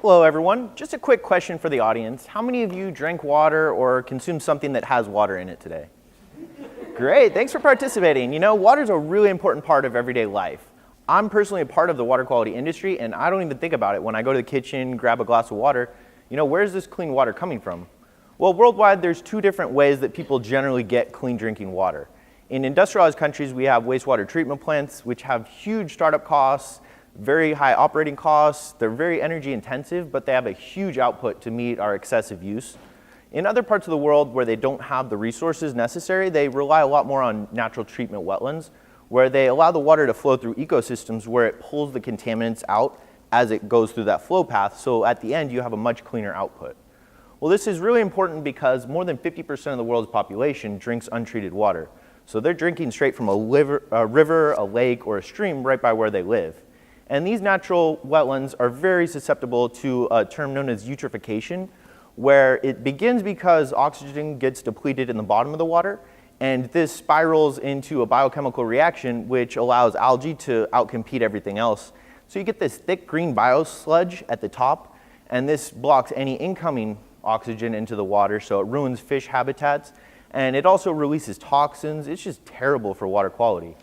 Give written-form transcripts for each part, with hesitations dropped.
Hello everyone, just a quick question for the audience. How many of you drank water or consumed something that has water in it today? Great, thanks for participating. You know, water is a really important part of everyday life. I'm personally a part of the water quality industry and I don't even think about it when I go to the kitchen, grab a glass of water. You know, where's this clean water coming from? Well, worldwide there's two different ways that people generally get clean drinking water. In industrialized countries we have wastewater treatment plants which have huge startup costs, very high operating costs. They're very energy intensive, but they have a huge output to meet our excessive use. In other parts of the world where they don't have the resources necessary, they rely a lot more on natural treatment wetlands, where they allow the water to flow through ecosystems where it pulls the contaminants out as it goes through that flow path, so at the end you have a much cleaner output. Well, this is really important because more than 50% of the world's population drinks untreated water. So they're drinking straight from a river, a lake, or a stream right by where they live. And these natural wetlands are very susceptible to a term known as eutrophication, where it begins because oxygen gets depleted in the bottom of the water, and this spirals into a biochemical reaction which allows algae to outcompete everything else. So you get this thick green biosludge at the top, and this blocks any incoming oxygen into the water, so it ruins fish habitats, and it also releases toxins. It's just terrible for water quality.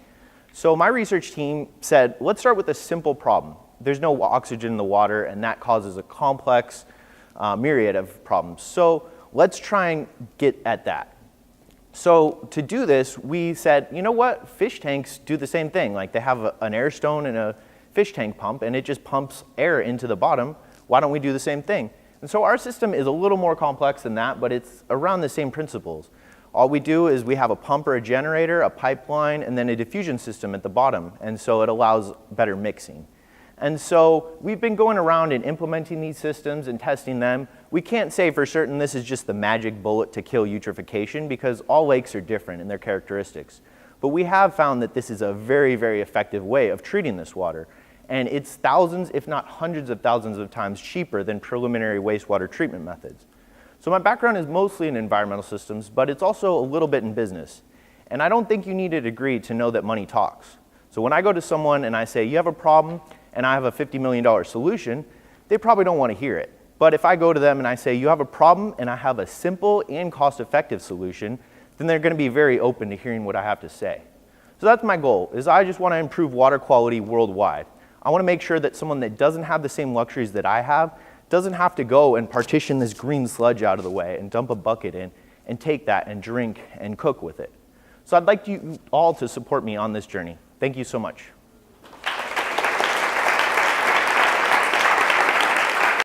So my research team said, let's start with a simple problem. There's no oxygen in the water, and that causes a complex myriad of problems. So let's try and get at that. So to do this, we said, you know what? Fish tanks do the same thing. Like they have an air stone and a fish tank pump, and it just pumps air into the bottom. Why don't we do the same thing? And so our system is a little more complex than that, but it's around the same principles. All we do is we have a pump or a generator, a pipeline, and then a diffusion system at the bottom, and so it allows better mixing. And so we've been going around and implementing these systems and testing them. We can't say for certain this is just the magic bullet to kill eutrophication because all lakes are different in their characteristics. But we have found that this is a very, very effective way of treating this water. And it's thousands, if not hundreds of thousands of times cheaper than preliminary wastewater treatment methods. So my background is mostly in environmental systems, but it's also a little bit in business. And I don't think you need a degree to know that money talks. So when I go to someone and I say, you have a problem and I have a $50 million solution, they probably don't want to hear it. But if I go to them and I say, you have a problem and I have a simple and cost-effective solution, then they're going to be very open to hearing what I have to say. So that's my goal, is I just want to improve water quality worldwide. I want to make sure that someone that doesn't have the same luxuries that I have doesn't have to go and partition this green sludge out of the way and dump a bucket in and take that and drink and cook with it. So I'd like you all to support me on this journey. Thank you so much.